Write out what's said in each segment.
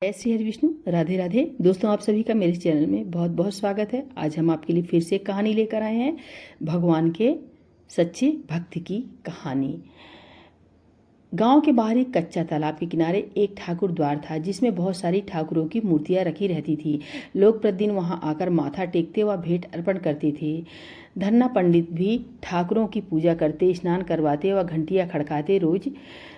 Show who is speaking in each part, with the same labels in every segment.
Speaker 1: जय श्री हरि विष्णु, राधे राधे। दोस्तों, आप सभी का मेरे चैनल में बहुत बहुत स्वागत है। आज हम आपके लिए फिर से एक कहानी लेकर आए हैं, भगवान के सच्चे भक्त की कहानी। गांव के बाहर एक कच्चा तालाब के किनारे एक ठाकुर द्वार था, जिसमें बहुत सारी ठाकुरों की मूर्तियां रखी रहती थी। लोग प्रतिदिन वहां आकर माथा टेकते व भेंट अर्पण करते थे। धन्ना पंडित भी ठाकुरों की पूजा करते, स्नान करवाते व घंटियां खड़काते रोज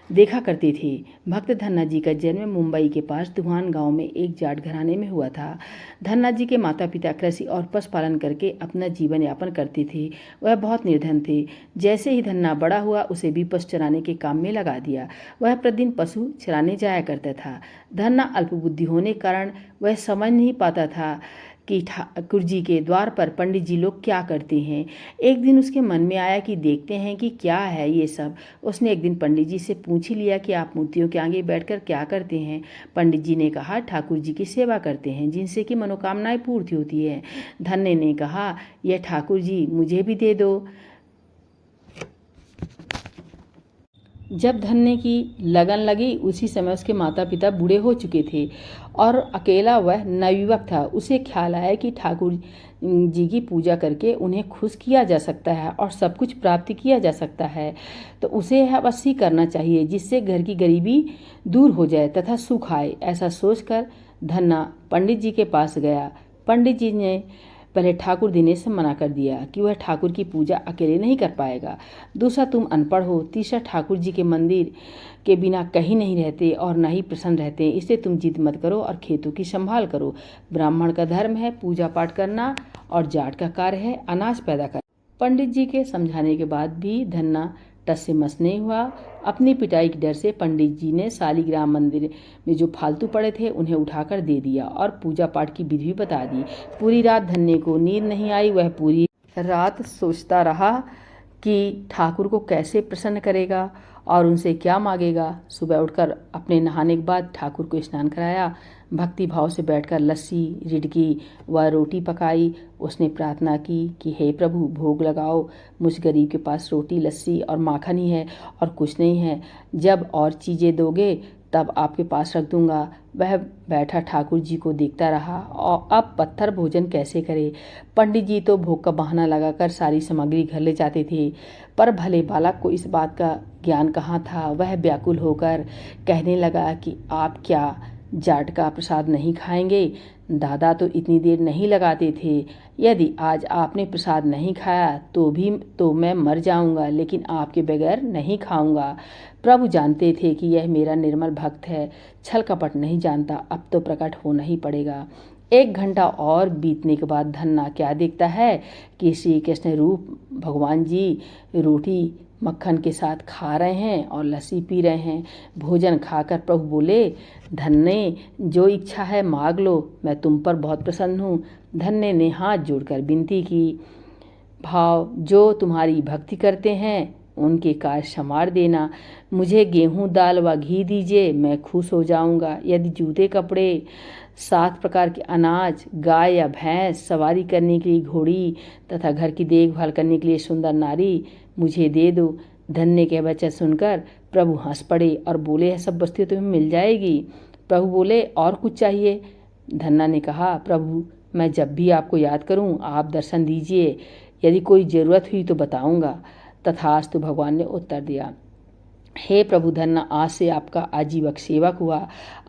Speaker 1: देखा करते थे। भक्त धन्ना जी का जन्म मुंबई के पास दुहान गांव में एक जाट घराने में हुआ था। धन्ना जी के माता पिता कृषि और पशुपालन करके अपना जीवन यापन करते थे। वह बहुत निर्धन थे। जैसे ही धन्ना बड़ा हुआ, उसे भी पशु चराने के काम में लगा दिया। वह प्रतिदिन पशु चराने जाया करता था। धन्ना अल्पबुद्धि होने के कारण वह समझ नहीं पाता था कि ठाकुर जी के द्वार पर पंडित जी लोग क्या करते हैं। एक दिन उसके मन में आया कि देखते हैं कि क्या है ये सब। उसने एक दिन पंडित जी से पूछ ही लिया कि आप मूर्तियों के आगे बैठकर क्या करते हैं। पंडित जी ने कहा, ठाकुर जी की सेवा करते हैं, जिनसे कि मनोकामनाएं पूर्ति होती है। धन्य ने कहा, यह ठाकुर जी मुझे भी दे दो। जब धन्य की लगन लगी, उसी समय उसके माता पिता बूढ़े हो चुके थे और अकेला वह नवयुवक था। उसे ख्याल आया कि ठाकुर जी की पूजा करके उन्हें खुश किया जा सकता है और सब कुछ प्राप्त किया जा सकता है, तो उसे यह अवश्य करना चाहिए, जिससे घर की गरीबी दूर हो जाए तथा सुख आए। ऐसा सोचकर धन्ना पंडित जी के पास गया। पंडित जी ने पहले ठाकुर दिनेश से मना कर दिया कि वह ठाकुर की पूजा अकेले नहीं कर पाएगा। दूसरा, तुम अनपढ़ हो। तीसरा, ठाकुर जी के मंदिर के बिना कहीं नहीं रहते और न ही प्रसन्न रहते, इसलिए तुम जिद मत करो और खेतों की संभाल करो। ब्राह्मण का धर्म है पूजा पाठ करना और जाट का कार्य है अनाज पैदा करना। पंडित जी के समझाने के बाद भी धन्ना टस से मस नहीं हुआ। अपनी पिटाई के डर से पंडित जी ने शालिग्राम मंदिर में जो फालतू पड़े थे उन्हें उठाकर दे दिया और पूजा पाठ की विधि भी बता दी। पूरी रात धन्य को नींद नहीं आई। वह पूरी रात सोचता रहा कि ठाकुर को कैसे प्रसन्न करेगा और उनसे क्या मांगेगा। सुबह उठकर अपने नहाने के बाद ठाकुर को स्नान कराया। भक्ति भाव से बैठकर लस्सी, रिडकी व रोटी पकाई। उसने प्रार्थना की कि हे प्रभु, भोग लगाओ। मुझ गरीब के पास रोटी, लस्सी और माखन ही है और कुछ नहीं है। जब और चीज़ें दोगे तब आपके पास रख दूंगा। वह बैठा ठाकुर जी को देखता रहा और अब पत्थर भोजन कैसे करे। पंडित जी तो भोग का बहाना लगाकर सारी सामग्री घर ले जाते थे, पर भले बालक को इस बात का ज्ञान कहाँ था। वह व्याकुल होकर कहने लगा कि आप क्या जाट का प्रसाद नहीं खाएंगे? दादा तो इतनी देर नहीं लगाते थे। यदि आज आपने प्रसाद नहीं खाया तो मैं मर जाऊंगा, लेकिन आपके बगैर नहीं खाऊंगा। प्रभु जानते थे कि यह मेरा निर्मल भक्त है, छल कपट नहीं जानता। अब तो प्रकट होना ही पड़ेगा। 1 घंटा और बीतने के बाद धन्ना क्या देखता है कि श्री कृष्ण रूप भगवान जी रोटी मक्खन के साथ खा रहे हैं और लस्सी पी रहे हैं। भोजन खाकर प्रभु बोले, धन्य, जो इच्छा है मांग लो, मैं तुम पर बहुत प्रसन्न हूँ। धन्य ने हाथ जोड़कर विनती की, भाव जो तुम्हारी भक्ति करते हैं उनके कार्य संवार देना। मुझे गेहूं, दाल व घी दीजिए, मैं खुश हो जाऊंगा। यदि जूते, कपड़े, 7 प्रकार के अनाज, गाय या भैंस, सवारी करने के लिए घोड़ी तथा घर की देखभाल करने के लिए सुंदर नारी मुझे दे दो। धन्य के वचन सुनकर प्रभु हंस पड़े और बोले, यह सब वस्तुएं तुम्हें मिल जाएगी। प्रभु बोले, और कुछ चाहिए? धन्ना ने कहा, प्रभु, मैं जब भी आपको याद करूं आप दर्शन दीजिए। यदि कोई ज़रूरत हुई तो बताऊंगा। तथास्तु, भगवान ने उत्तर दिया। हे प्रभु, धन्ना आज से आपका आजीवक सेवक हुआ।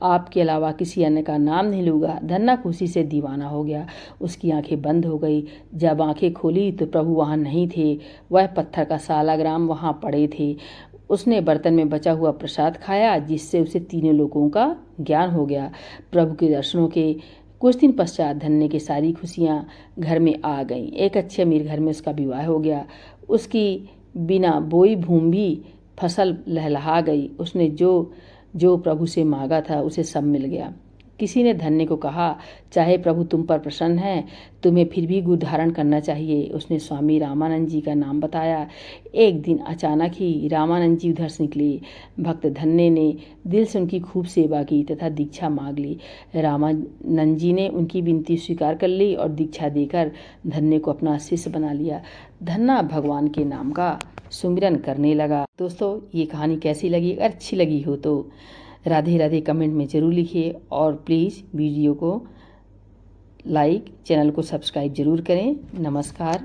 Speaker 1: आपके अलावा किसी अन्य का नाम नहीं लूँगा। धन्ना खुशी से दीवाना हो गया। उसकी आंखें बंद हो गई। जब आंखें खोली तो प्रभु वहाँ नहीं थे। वह पत्थर का शालाग्राम वहाँ पड़े थे। उसने बर्तन में बचा हुआ प्रसाद खाया, जिससे उसे तीनों लोगों का ज्ञान हो गया। प्रभु के दर्शनों के कुछ दिन पश्चात धन्य की सारी खुशियाँ घर में आ गईं। एक अच्छे अमीर घर में उसका विवाह हो गया। उसकी बिना बोई भूमि भी फसल लहलहा गई। उसने जो प्रभु से मांगा था उसे सब मिल गया। किसी ने धन्य को कहा, चाहे प्रभु तुम पर प्रसन्न है, तुम्हें फिर भी गुरु धारण करना चाहिए। उसने स्वामी रामानंद जी का नाम बताया। एक दिन अचानक ही रामानंद जी उधर से निकले। भक्त धन्य ने दिल से उनकी खूब सेवा की तथा दीक्षा मांग ली। रामानंद जी ने उनकी विनती स्वीकार कर ली और दीक्षा देकर धन्य को अपना शिष्य बना लिया। धन्ना भगवान के नाम का सुमिरन करने लगा। दोस्तों, ये कहानी कैसी लगी? अगर अच्छी लगी हो तो राधे राधे कमेंट में ज़रूर लिखिए और प्लीज़ वीडियो को लाइक, चैनल को सब्सक्राइब ज़रूर करें। नमस्कार।